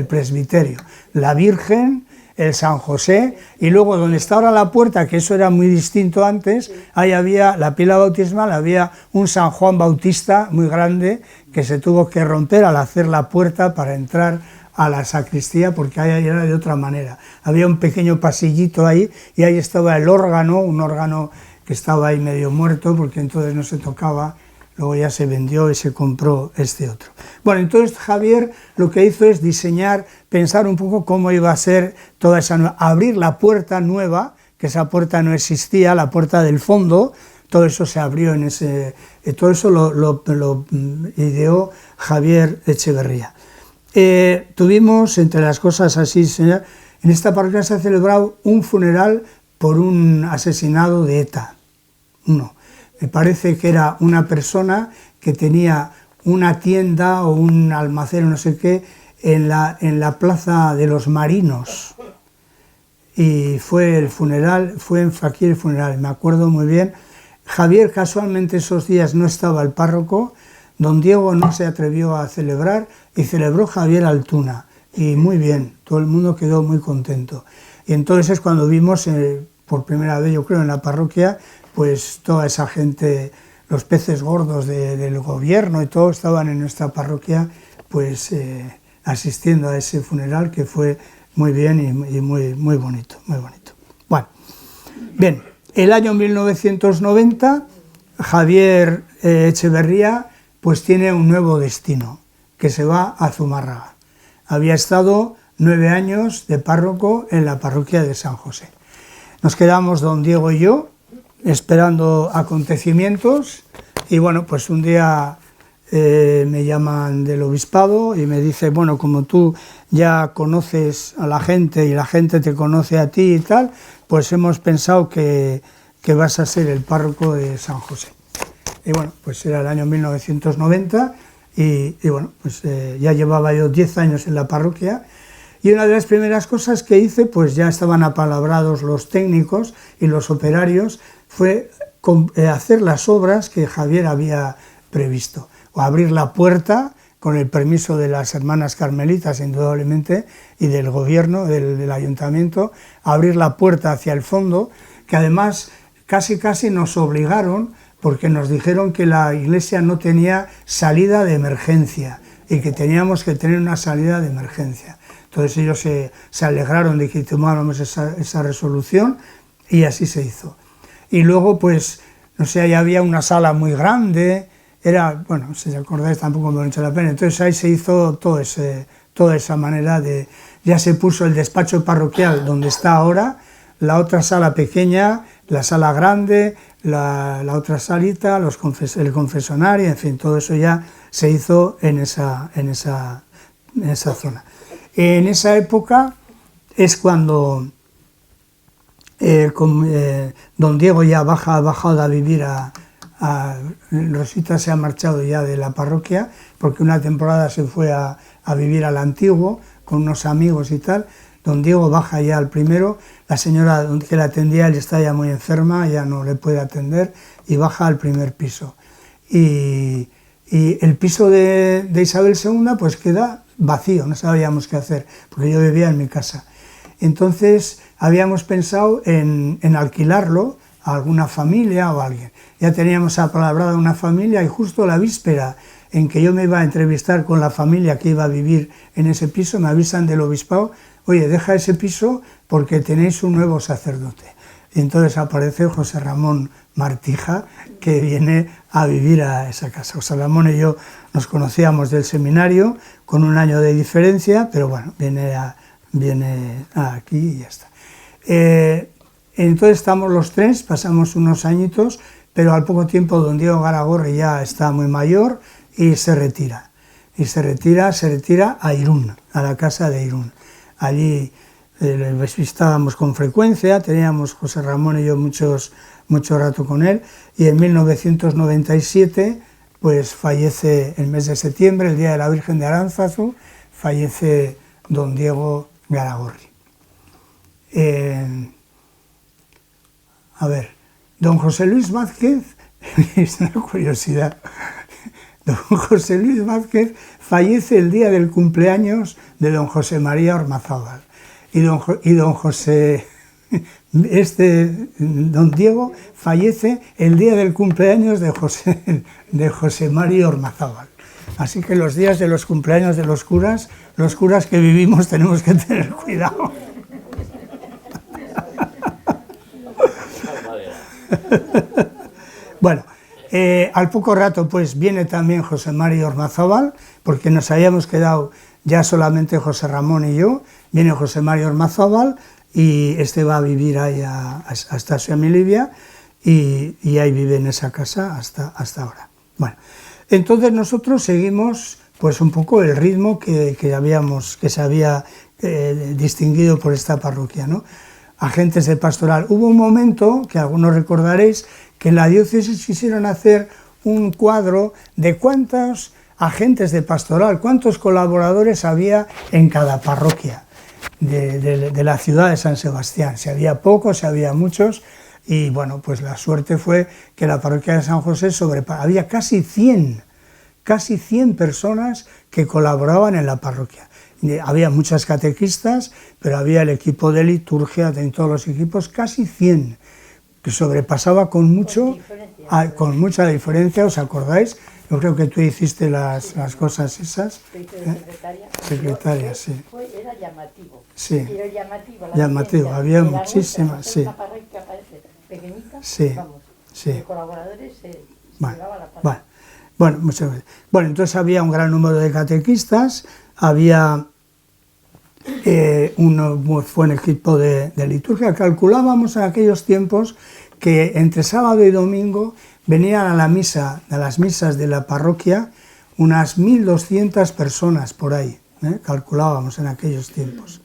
[SPEAKER 1] presbiterio, la Virgen, el San José, y luego donde está ahora la puerta, que eso era muy distinto antes, ahí había la pila bautismal, había un San Juan Bautista muy grande que se tuvo que romper al hacer la puerta para entrar a la sacristía, porque ahí era de otra manera. Había un pequeño pasillito ahí, y ahí estaba el órgano, un órgano que estaba ahí medio muerto, porque entonces no se tocaba luego ya se vendió y se compró este otro. Bueno, entonces Javier lo que hizo es diseñar, pensar un poco cómo iba a ser toda esa, abrir la puerta nueva, que esa puerta no existía, la puerta del fondo, todo eso se abrió en ese, todo eso lo ideó Javier Echeverría. Tuvimos, entre las cosas así, señor, en esta parroquia se ha celebrado un funeral por un asesinado de ETA. Uno. Me parece que era una persona que tenía una tienda o un almacén, no sé qué, en la plaza de los Marinos. Y fue el funeral, fue aquí el funeral, me acuerdo muy bien. Javier, casualmente esos días no estaba el párroco, don Diego no se atrevió a celebrar y celebró Javier Altuna. Y muy bien, todo el mundo quedó muy contento. Y entonces es cuando vimos, por primera vez yo creo en la parroquia, pues toda esa gente, los peces gordos del gobierno y todo estaban en nuestra parroquia, pues asistiendo a ese funeral que fue muy bien y muy bonito, muy bonito. Bueno, bien, el año 1990, Javier Echeverría pues tiene un nuevo destino, que se va a Zumárraga. Había estado 9 años de párroco en la parroquia de San José. Nos quedamos don Diego y yo, esperando acontecimientos, y bueno, pues un día me llaman del obispado y me dice, bueno, como tú ya conoces a la gente y la gente te conoce a ti y tal, pues hemos pensado que vas a ser el párroco de San José. Y bueno, pues era el año 1990 y bueno, pues ya llevaba yo 10 años en la parroquia. Y una de las primeras cosas que hice, pues ya estaban apalabrados los técnicos y los operarios, fue hacer las obras que Javier había previsto, o abrir la puerta, con el permiso de las hermanas carmelitas, indudablemente, y del gobierno, del ayuntamiento, abrir la puerta hacia el fondo, que además casi nos obligaron, porque nos dijeron que la iglesia no tenía salida de emergencia, y que teníamos que tener una salida de emergencia. Entonces ellos se alegraron de que tomáramos esa resolución y así se hizo. Y luego, pues, no sé, ahí había una sala muy grande, era, bueno, si os acordáis tampoco me mucho la pena, entonces ahí se hizo toda esa manera de, ya se puso el despacho parroquial donde está ahora, la otra sala pequeña, la sala grande, la otra salita, el confesonario, en fin, todo eso ya se hizo en esa zona. En esa época es cuando don Diego ya ha bajado a vivir Rosita se ha marchado ya de la parroquia, porque una temporada se fue a vivir al antiguo, con unos amigos y tal. Don Diego baja ya al primero, la señora que la atendía, él está ya muy enferma, ya no le puede atender, y baja al primer piso. Y el piso de Isabel II pues queda vacío, no sabíamos qué hacer, porque yo vivía en mi casa. Entonces habíamos pensado en alquilarlo a alguna familia o a alguien. Ya teníamos apalabrada una familia y justo la víspera en que yo me iba a entrevistar con la familia que iba a vivir en ese piso, me avisan del obispado, oye, deja ese piso porque tenéis un nuevo sacerdote. Y entonces aparece José Ramón Martija, que viene a vivir a esa casa. José Ramón y yo nos conocíamos del seminario, con un año de diferencia, pero bueno, viene aquí y ya está. Entonces estamos los tres, pasamos unos añitos, pero al poco tiempo don Diego Garagorri ya está muy mayor y se retira. Y se retira a Irún, a la casa de Irún. Allí le visitábamos con frecuencia, teníamos José Ramón y yo mucho rato con él, y en 1997 pues fallece el mes de septiembre, el día de la Virgen de Aránzazu, fallece don Diego Garagorri. A ver, don José Luis Vázquez, es una curiosidad, don José Luis Vázquez fallece el día del cumpleaños de don José María Ormazábal, y don Diego fallece el día del cumpleaños de José María Ormazábal. Así que los días de los cumpleaños de los curas que vivimos tenemos que tener cuidado. Bueno, Al poco rato pues viene también José María Ormazábal, porque nos habíamos quedado ya solamente José Ramón y yo. Viene José María Ormazábal y este va a vivir ahí hasta Semilivia y ahí vive en esa casa hasta ahora. Bueno, entonces nosotros seguimos pues un poco el ritmo que se había distinguido por esta parroquia, ¿no? Agentes de pastoral. Hubo un momento, que algunos recordaréis, que en la diócesis quisieron hacer un cuadro de cuántos agentes de pastoral, cuántos colaboradores había en cada parroquia de la ciudad de San Sebastián. Si había pocos, si había muchos, y bueno, pues la suerte fue que la parroquia de San José había casi 100 personas que colaboraban en la parroquia. Había muchas catequistas, pero había el equipo de liturgia, en todos los equipos, casi 100, que sobrepasaba con mucha diferencia, ¿os acordáis? Yo creo que tú hiciste las cosas esas. Secretaria, sí.
[SPEAKER 2] Era llamativo.
[SPEAKER 1] Sí.
[SPEAKER 2] Pero
[SPEAKER 1] llamativo, había muchísimas, sí.
[SPEAKER 2] Una parroquia parece pequeñita,
[SPEAKER 1] sí.
[SPEAKER 2] vamos,
[SPEAKER 1] sí.
[SPEAKER 2] de colaboradores se llegaba a la parroquia.
[SPEAKER 1] Bueno, muchas veces. Bueno, entonces había un gran número de catequistas, había un buen equipo de liturgia. Calculábamos en aquellos tiempos que entre sábado y domingo venían a las misas de la parroquia unas 1.200 personas por ahí, calculábamos en aquellos tiempos.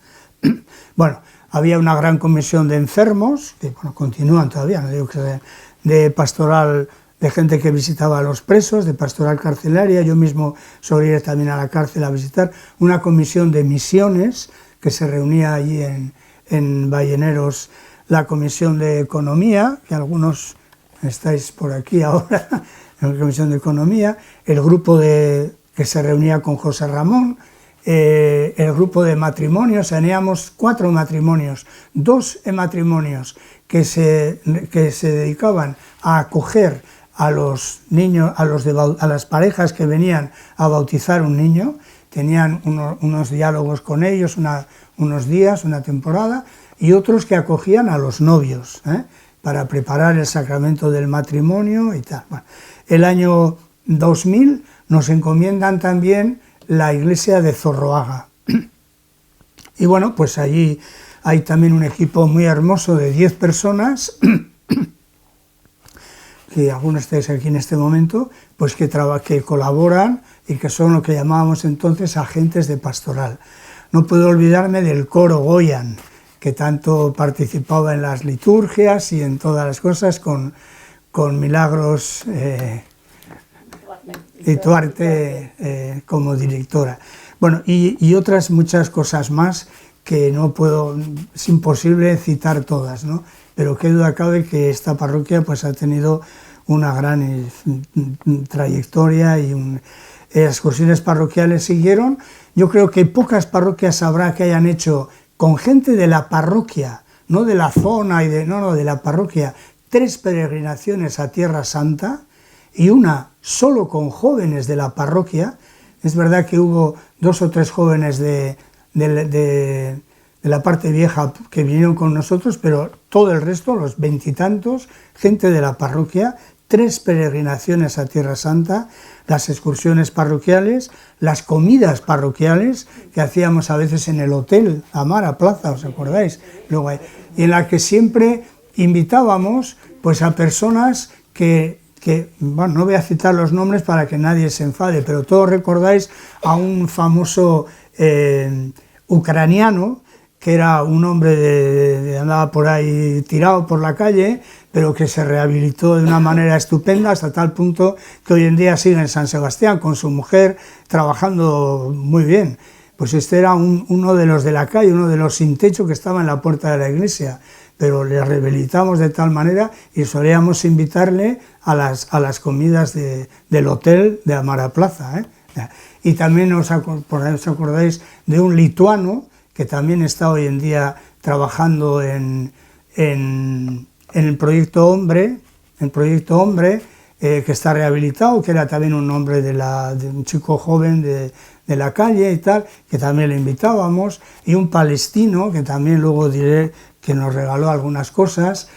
[SPEAKER 1] Bueno, había una gran comisión de enfermos, que bueno, continúan todavía, no digo que sea de pastoral, de gente que visitaba a los presos, de pastoral carcelaria. Yo mismo solía ir también a la cárcel a visitar, una comisión de misiones que se reunía allí en Balleneros, la comisión de economía, que algunos estáis por aquí ahora, en la comisión de economía, el grupo que se reunía con José Ramón, el grupo de matrimonios. Teníamos 4 matrimonios, 2 matrimonios que se dedicaban a acoger a los niños, a las parejas que venían a bautizar un niño. Tenían unos diálogos con ellos, unos días, una temporada, y otros que acogían a los novios, para preparar el sacramento del matrimonio y tal. Bueno, el año 2000 nos encomiendan también la iglesia de Zorroaga. Y bueno, pues allí hay también un equipo muy hermoso de 10 personas, que algunos estáis aquí en este momento, pues que colaboran y que son lo que llamábamos entonces agentes de pastoral. No puedo olvidarme del coro Goyan, que tanto participaba en las liturgias y en todas las cosas con Milagros Ituarte como directora. Bueno, y otras muchas cosas más que es imposible citar todas, ¿no? Pero qué duda cabe que esta parroquia pues ha tenido una gran trayectoria y excursiones parroquiales siguieron. Yo creo que pocas parroquias habrá que hayan hecho con gente de la parroquia, no de la zona, de la parroquia, 3 peregrinaciones a Tierra Santa y una solo con jóvenes de la parroquia. Es verdad que hubo 2 o 3 jóvenes de la parte vieja que vinieron con nosotros, pero todo el resto, los 20 y tantos, gente de la parroquia, 3 peregrinaciones a Tierra Santa, las excursiones parroquiales, las comidas parroquiales que hacíamos a veces en el hotel Amara Plaza, ¿os acordáis? Luego y en la que siempre invitábamos pues a personas que bueno, no voy a citar los nombres para que nadie se enfade, pero todos recordáis a un famoso ucraniano, que era un hombre andaba por ahí tirado por la calle, pero que se rehabilitó de una manera estupenda hasta tal punto que hoy en día sigue en San Sebastián con su mujer trabajando muy bien. Pues este era uno de los de la calle, uno de los sin techo que estaba en la puerta de la iglesia, pero le rehabilitamos de tal manera y solíamos invitarle a las comidas del hotel de Amara Plaza, Y también os acordáis de un lituano que también está hoy en día trabajando en el Proyecto Hombre, que está rehabilitado, que era también un hombre de un chico joven de la calle y tal, que también le invitábamos, y un palestino, que también luego diré que nos regaló algunas cosas,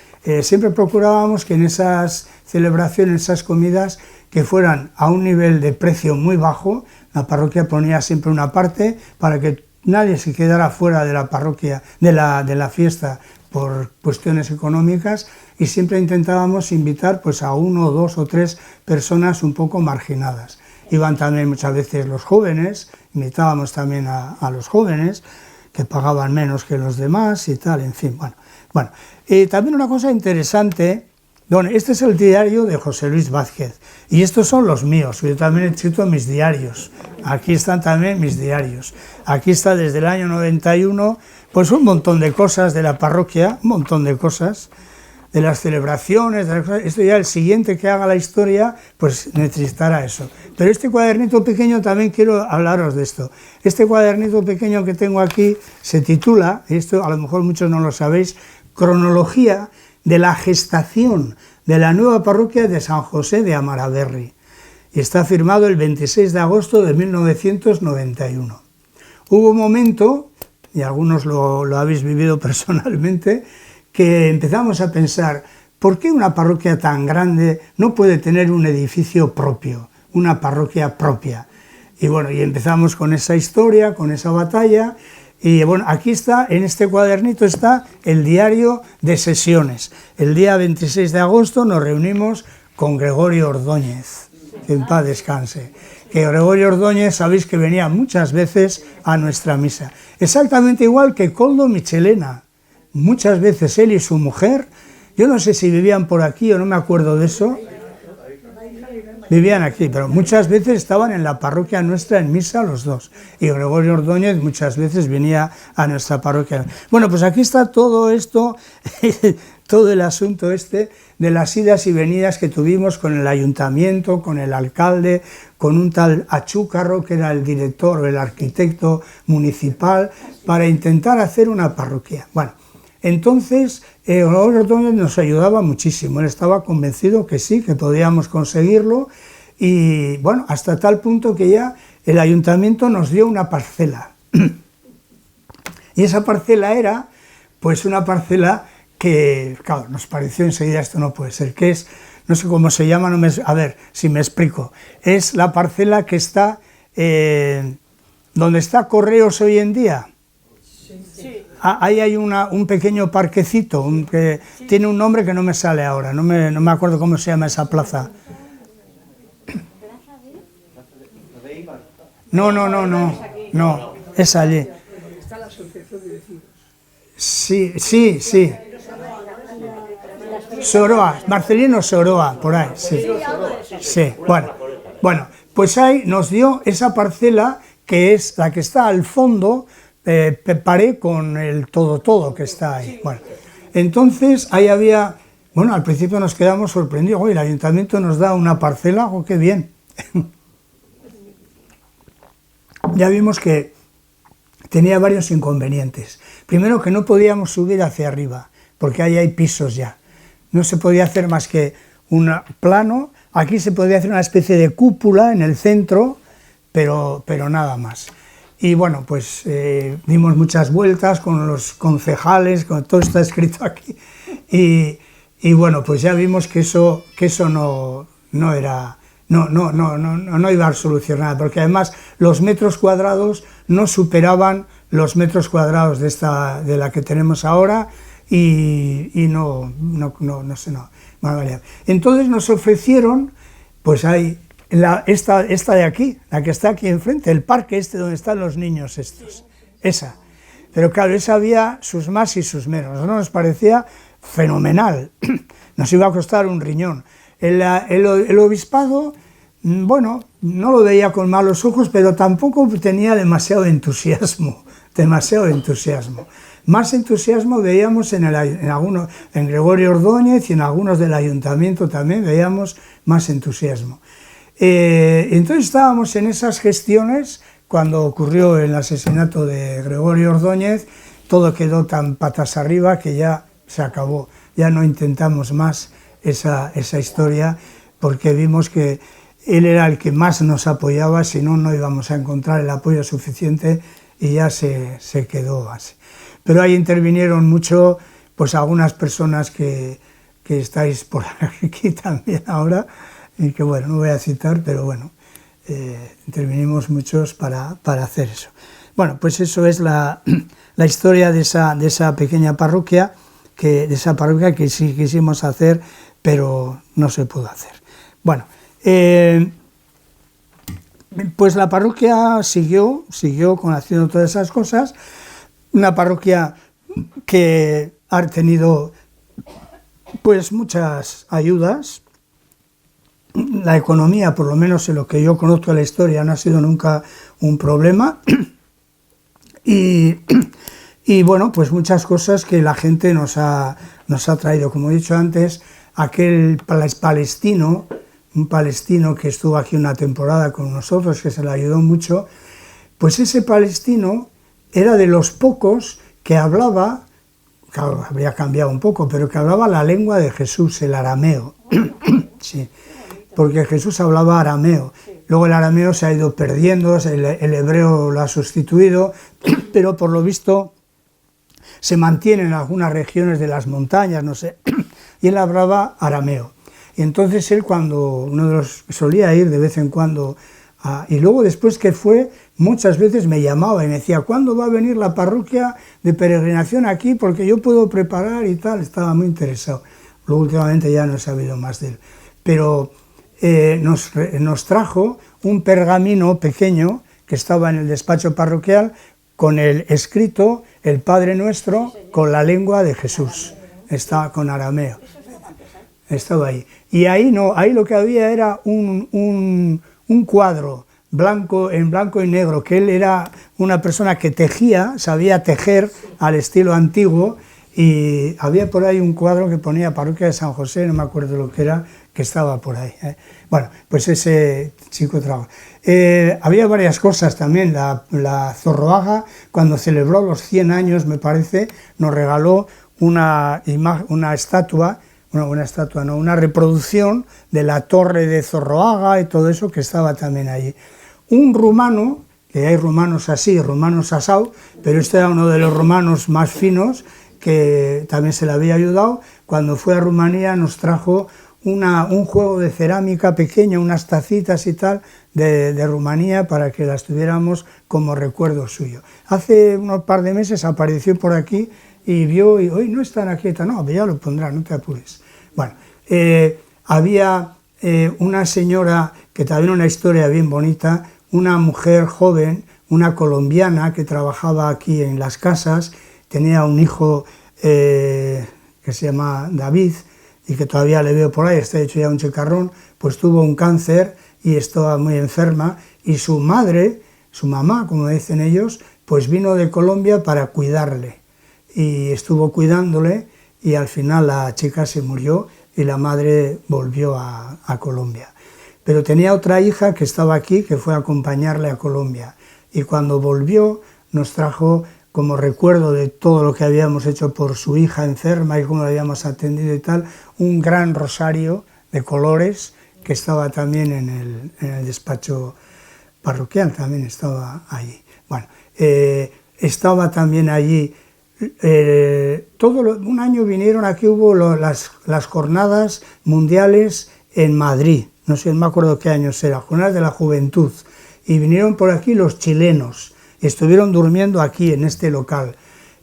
[SPEAKER 1] siempre procurábamos que en esas celebraciones, esas comidas, que fueran a un nivel de precio muy bajo. La parroquia ponía siempre una parte para que nadie se quedara fuera de la parroquia, de la fiesta, por cuestiones económicas, y siempre intentábamos invitar pues a 1, 2 o 3 personas un poco marginadas. Iban también muchas veces los jóvenes, invitábamos también a los jóvenes, que pagaban menos que los demás y tal, en fin, bueno. También una cosa interesante, bueno, este es el diario de José Luis Vázquez, y estos son los míos, yo también he escrito mis diarios, aquí están también mis diarios, aquí está desde el año 91, pues un montón de cosas de la parroquia, un montón de cosas, de las celebraciones, esto ya el siguiente que haga la historia, pues necesitará eso. Pero este cuadernito pequeño también quiero hablaros de esto. Este cuadernito pequeño que tengo aquí se titula, y esto a lo mejor muchos no lo sabéis, Cronología de la gestación de la nueva parroquia de San José de Amaraberri. Y está firmado el 26 de agosto de 1991. Hubo un momento, y algunos lo habéis vivido personalmente, que empezamos a pensar, ¿por qué una parroquia tan grande no puede tener un edificio propio, una parroquia propia? Y bueno, y empezamos con esa historia, con esa batalla, y bueno, aquí está, en este cuadernito está el diario de sesiones. El día 26 de agosto nos reunimos con Gregorio Ordóñez, que en paz descanse. Que Gregorio Ordóñez, sabéis que venía muchas veces a nuestra misa. Exactamente igual que Koldo Michelena. Muchas veces él y su mujer, yo no sé si vivían por aquí o no me acuerdo de eso, vivían aquí, pero muchas veces estaban en la parroquia nuestra en misa los dos, y Gregorio Ordóñez muchas veces venía a nuestra parroquia. Bueno, pues aquí está todo esto, todo el asunto este de las idas y venidas que tuvimos con el ayuntamiento, con el alcalde, con un tal Achúcarro, que era el director o el arquitecto municipal, para intentar hacer una parroquia. Bueno, entonces, Gregorio Ordóñez nos ayudaba muchísimo, él estaba convencido que sí, que podíamos conseguirlo, y bueno, hasta tal punto que ya el ayuntamiento nos dio una parcela. Y esa parcela era, pues una parcela que, claro, nos pareció enseguida, esto no puede ser, que es, no sé cómo se llama, a ver si me explico, es la parcela que está, donde está Correos hoy en día. Sí. Ahí hay un pequeño parquecito, que tiene un nombre que no me sale ahora, no me acuerdo cómo se llama esa plaza. No, es allí. Está la asociación de vecinos. Sí. Soroa, Marcelino Soroa, por ahí, sí. Sí, bueno, pues ahí nos dio esa parcela que es la que está al fondo, paré con el todo que está ahí. Bueno, entonces ahí había, bueno, al principio nos quedamos sorprendidos, oye, el ayuntamiento nos da una parcela, oh, qué bien. Ya vimos que tenía varios inconvenientes. Primero, que no podíamos subir hacia arriba, porque ahí hay pisos ya. No se podía hacer más que un plano, aquí se podía hacer una especie de cúpula en el centro, pero nada más. Y bueno, pues dimos muchas vueltas con los concejales, con todo está escrito aquí, y bueno, pues ya vimos que eso no iba a solucionar, porque además los metros cuadrados no superaban los metros cuadrados de la que tenemos ahora, y no sé. Entonces nos ofrecieron, pues hay esta de aquí, la que está aquí enfrente, el parque este donde están los niños estos, esa. Pero claro, esa había sus más y sus menos. A nosotros nos parecía fenomenal, nos iba a costar un riñón. El obispado, bueno, no lo veía con malos ojos, pero tampoco tenía demasiado entusiasmo. Más entusiasmo veíamos en Gregorio Ordóñez, y en algunos del ayuntamiento también veíamos más entusiasmo. Entonces estábamos en esas gestiones cuando ocurrió el asesinato de Gregorio Ordóñez, todo quedó tan patas arriba que ya se acabó, ya no intentamos más esa historia, porque vimos que él era el que más nos apoyaba, si no, no íbamos a encontrar el apoyo suficiente, y ya se quedó así. Pero ahí intervinieron mucho, pues algunas personas que que estáis por aquí también ahora, y que bueno, no voy a citar, pero bueno, intervinimos muchos para hacer eso. Bueno, pues eso es la historia de esa pequeña parroquia, que sí quisimos hacer, pero no se pudo hacer. Bueno, pues la parroquia siguió haciendo todas esas cosas, una parroquia que ha tenido pues muchas ayudas. La economía, por lo menos en lo que yo conozco de la historia, no ha sido nunca un problema. Y bueno, pues muchas cosas que la gente nos ha traído. Como he dicho antes, aquel palestino, un palestino que estuvo aquí una temporada con nosotros, que se le ayudó mucho, pues ese palestino era de los pocos que hablaba, claro, habría cambiado un poco, pero que hablaba la lengua de Jesús, el arameo. Sí, porque Jesús hablaba arameo. Luego el arameo se ha ido perdiendo, el hebreo lo ha sustituido, pero por lo visto se mantiene en algunas regiones de las montañas, no sé, y él hablaba arameo. Y entonces él, cuando uno de los solía ir de vez en cuando, y luego después que fue, muchas veces me llamaba y me decía, ¿cuándo va a venir la parroquia de peregrinación aquí? Porque yo puedo preparar y tal, estaba muy interesado. Luego últimamente ya no he sabido más de él. Pero nos trajo un pergamino pequeño que estaba en el despacho parroquial con el escrito el Padre Nuestro con la lengua de Jesús. Estaba con arameo. Estaba ahí. Y ahí no, ahí lo que había era un cuadro en blanco y negro, que él era una persona que tejía, sabía tejer al estilo antiguo, y había por ahí un cuadro que ponía Parroquia de San José, no me acuerdo lo que era, que estaba por ahí. Bueno, pues ese chico trabaja. Había varias cosas también. La Zorroaga, cuando celebró los 100 años, me parece, nos regaló una estatua, una reproducción de la torre de Zorroaga y todo eso, que estaba también allí. Un rumano, que hay rumanos así, rumanos asau, pero este era uno de los rumanos más finos, que también se le había ayudado. Cuando fue a Rumanía nos trajo un juego de cerámica pequeño, unas tacitas y tal, de Rumanía, para que las tuviéramos como recuerdo suyo. Hace unos par de meses apareció por aquí y vio, y hoy no están aquí, no, ya lo pondrá, no te apures. Bueno, había una señora, que también una historia bien bonita, una mujer joven, una colombiana que trabajaba aquí en las casas, tenía un hijo que se llama David, y que todavía le veo por ahí, está hecho ya un chicarrón, pues tuvo un cáncer y estaba muy enferma, y su madre, su mamá, como dicen ellos, pues vino de Colombia para cuidarle, y estuvo cuidándole, y al final la chica se murió y la madre volvió a Colombia. Pero tenía otra hija que estaba aquí, que fue a acompañarle a Colombia, y cuando volvió nos trajo, como recuerdo de todo lo que habíamos hecho por su hija enferma y cómo la habíamos atendido y tal, un gran rosario de colores que estaba también en el despacho parroquial, también estaba allí. Bueno, estaba también allí, un año vinieron aquí, hubo las jornadas mundiales en Madrid, no sé, no me acuerdo qué años era, jornadas de la juventud, y vinieron por aquí los chilenos, estuvieron durmiendo aquí en este local,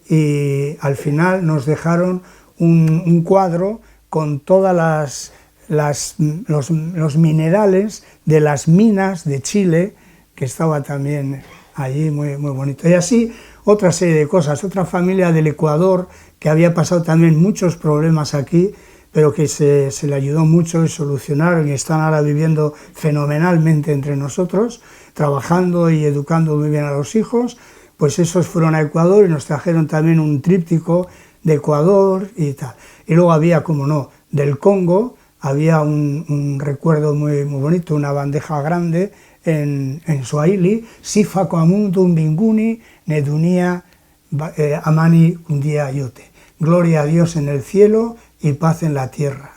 [SPEAKER 1] y al final nos dejaron un cuadro con todas los minerales de las minas de Chile, que estaba también allí, muy, muy bonito. Y así otra serie de cosas, otra familia del Ecuador que había pasado también muchos problemas aquí, pero que se le ayudó mucho y solucionaron, y están ahora viviendo fenomenalmente entre nosotros, trabajando y educando muy bien a los hijos. Pues esos fueron a Ecuador y nos trajeron también un tríptico de Ecuador y tal. Y luego había, como no, del Congo, había un recuerdo muy, muy bonito, una bandeja grande en Swahili, Sifa Kwamuntu Mbinguni Nedunia Amani Kundia Yote. Gloria a Dios en el cielo y paz en la tierra.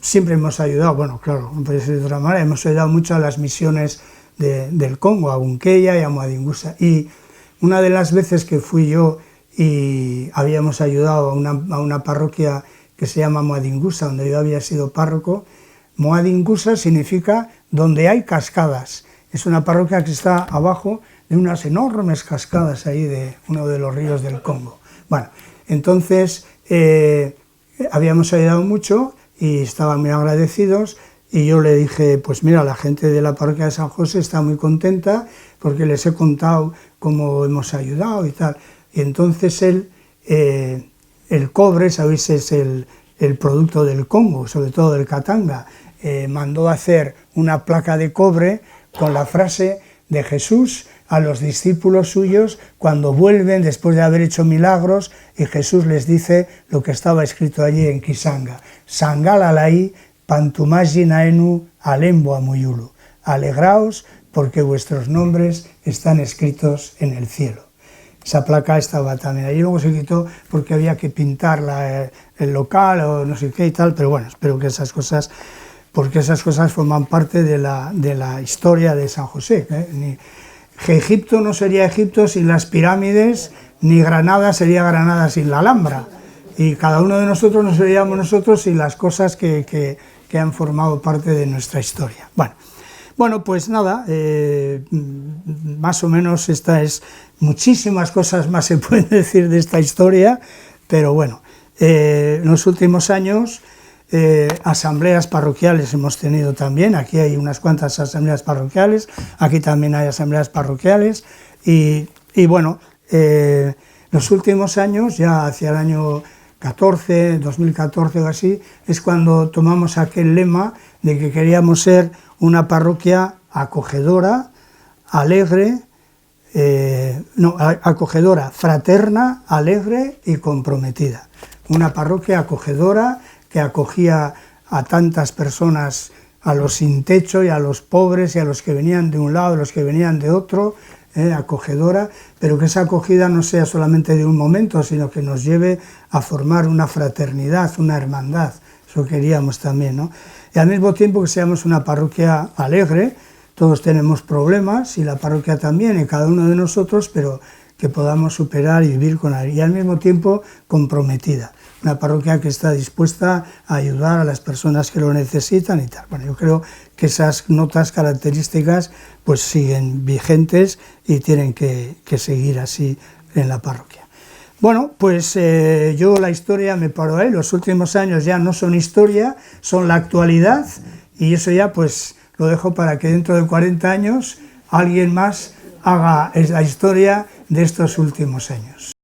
[SPEAKER 1] Siempre hemos ayudado, bueno, claro, no puede ser de otra manera, hemos ayudado mucho a las misiones del Congo, a Bunkeya y a Muadingusa. Y una de las veces que fui yo y habíamos ayudado a una parroquia que se llama Moadingusa, donde yo había sido párroco. Moadingusa significa donde hay cascadas. Es una parroquia que está abajo de unas enormes cascadas ahí de uno de los ríos del Congo. Bueno, entonces habíamos ayudado mucho y estaban muy agradecidos, y yo le dije, pues mira, la gente de la parroquia de San José está muy contenta porque les he contado cómo hemos ayudado y tal. Y entonces él, el cobre, sabéis, es el producto del Congo, sobre todo del Katanga, mandó a hacer una placa de cobre con la frase de Jesús a los discípulos suyos cuando vuelven después de haber hecho milagros, y Jesús les dice lo que estaba escrito allí en Kisanga: Sangalalai pantumaji naenu alembo amuyulu, alegraos porque vuestros nombres están escritos en el cielo. Esa placa estaba también allí, luego se quitó porque había que pintar el local o no sé qué y tal, pero bueno, espero que esas cosas, porque esas cosas forman parte de la historia de San José. Que Egipto no sería Egipto sin las pirámides, ni Granada sería Granada sin la Alhambra, y cada uno de nosotros no seríamos nosotros sin las cosas que han formado parte de nuestra historia. Bueno, pues nada, más o menos esta es, muchísimas cosas más se pueden decir de esta historia, pero bueno, en los últimos años asambleas parroquiales hemos tenido también. Aquí hay unas cuantas asambleas parroquiales, aquí también hay asambleas parroquiales, y bueno, los últimos años, ya hacia el año 2014 o así, es cuando tomamos aquel lema de que queríamos ser una parroquia acogedora, alegre, acogedora, fraterna, alegre y comprometida. Una parroquia acogedora que acogía a tantas personas, a los sin techo y a los pobres y a los que venían de un lado y a los que venían de otro, acogedora, pero que esa acogida no sea solamente de un momento, sino que nos lleve a formar una fraternidad, una hermandad. Eso queríamos también, ¿no? Y al mismo tiempo que seamos una parroquia alegre. Todos tenemos problemas, y la parroquia también, y cada uno de nosotros, pero que podamos superar y vivir con él, y al mismo tiempo comprometida. Una parroquia que está dispuesta a ayudar a las personas que lo necesitan y tal. Bueno, yo creo que esas notas características pues siguen vigentes y tienen que seguir así en la parroquia. Bueno, pues yo la historia me paro ahí. Los últimos años ya no son historia, son la actualidad, y eso ya pues lo dejo para que dentro de 40 años alguien más haga la historia de estos últimos años.